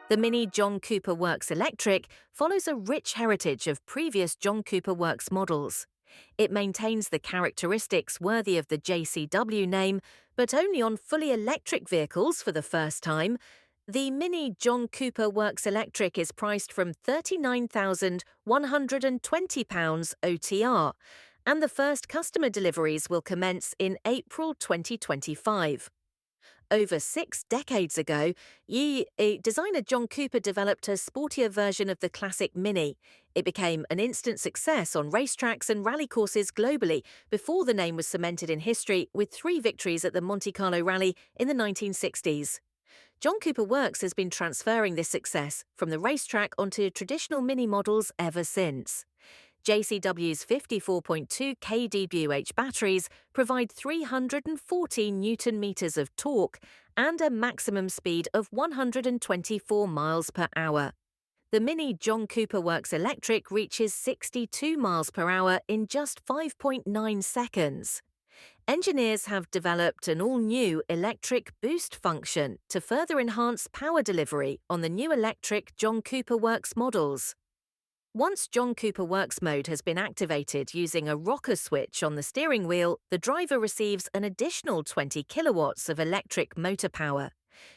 The Mini John Cooper Works Electric follows a rich heritage of previous John Cooper Works models. It maintains the characteristics worthy of the JCW name, but only on fully electric vehicles for the first time. The Mini John Cooper Works Electric is priced from £39,120 OTR, and the first customer deliveries will commence in April 2025. Over 6 decades ago, designer John Cooper developed a sportier version of the classic Mini. It became an instant success on racetracks and rally courses globally before the name was cemented in history with 3 victories at the Monte Carlo Rally in the 1960s. John Cooper Works has been transferring this success from the racetrack onto traditional Mini models ever since. JCW's 54.2 kWh batteries provide 314 Newton-meters of torque and a maximum speed of 124 miles per hour. The Mini John Cooper Works Electric reaches 62 miles per hour in just 5.9 seconds. Engineers have developed an all-new electric boost function to further enhance power delivery on the new electric John Cooper Works models. Once John Cooper Works mode has been activated using a rocker switch on the steering wheel, the driver receives an additional 20 kilowatts of electric motor power.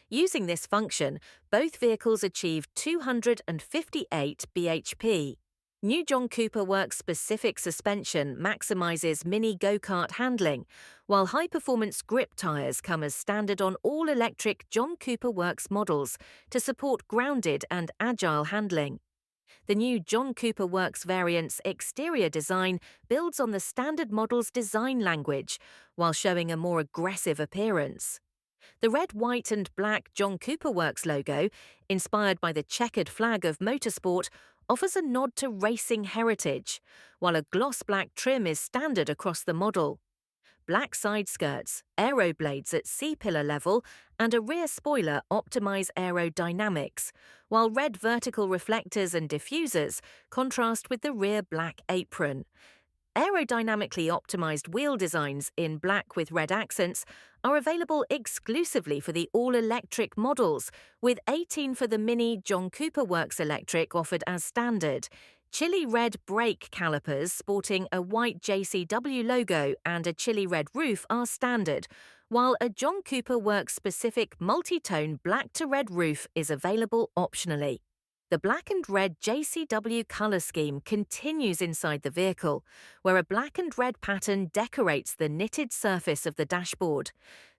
Using this function, both vehicles achieve 258 bhp. New John Cooper Works specific suspension maximizes mini go-kart handling, while high-performance grip tyres come as standard on all electric John Cooper Works models to support grounded and agile handling. The new John Cooper Works variant's exterior design builds on the standard model's design language, while showing a more aggressive appearance. The red, white and black John Cooper Works logo, inspired by the checkered flag of motorsport, offers a nod to racing heritage, while a gloss black trim is standard across the model. Black side skirts, aero blades at C-pillar level, and a rear spoiler optimize aerodynamics, while red vertical reflectors and diffusers contrast with the rear black apron. Aerodynamically optimized wheel designs in black with red accents are available exclusively for the all-electric models, with 18 for the Mini John Cooper Works Electric offered as standard. Chili red brake calipers sporting a white JCW logo and a chili red roof are standard, while a John Cooper Works specific multi-tone black to red roof is available optionally. The black and red JCW colour scheme continues inside the vehicle, where a black and red pattern decorates the knitted surface of the dashboard.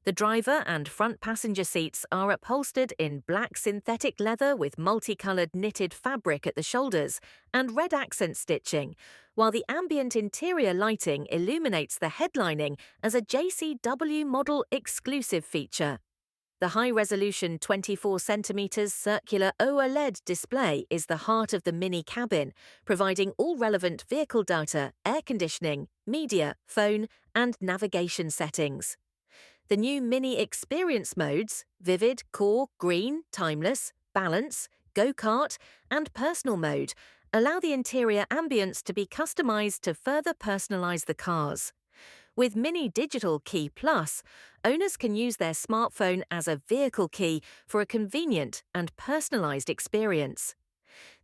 The driver and front passenger seats are upholstered in black synthetic leather with multicoloured knitted fabric at the shoulders and red accent stitching, while the ambient interior lighting illuminates the headlining as a JCW model exclusive feature. The high-resolution 24cm circular OLED display is the heart of the Mini cabin, providing all relevant vehicle data, air conditioning, media, phone, and navigation settings. The new Mini experience modes, Vivid, Core, Green, Timeless, Balance, Go-Kart, and Personal mode, allow the interior ambience to be customized to further personalize the cars. With Mini Digital Key Plus, owners can use their smartphone as a vehicle key for a convenient and personalized experience.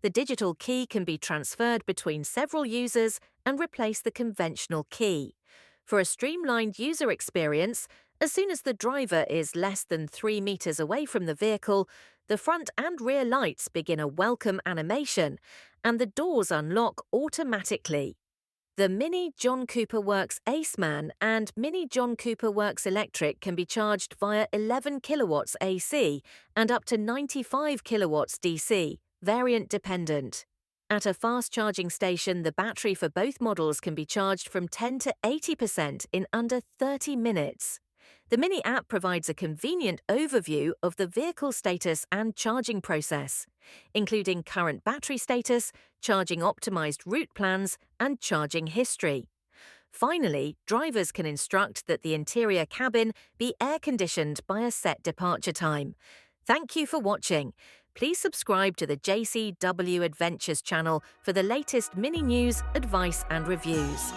The digital key can be transferred between several users and replace the conventional key. For a streamlined user experience, as soon as the driver is less than 3 meters away from the vehicle, the front and rear lights begin a welcome animation, and the doors unlock automatically. The Mini John Cooper Works Aceman and Mini John Cooper Works Electric can be charged via 11 kilowatts AC and up to 95 kilowatts DC, variant dependent. At a fast charging station, the battery for both models can be charged from 10 to 80% in under 30 minutes. The Mini app provides a convenient overview of the vehicle status and charging process, including current battery status, charging optimized route plans, and charging history. Finally, drivers can instruct that the interior cabin be air-conditioned by a set departure time. Thank you for watching. Please subscribe to the JCW Adventures channel for the latest Mini news, advice, and reviews.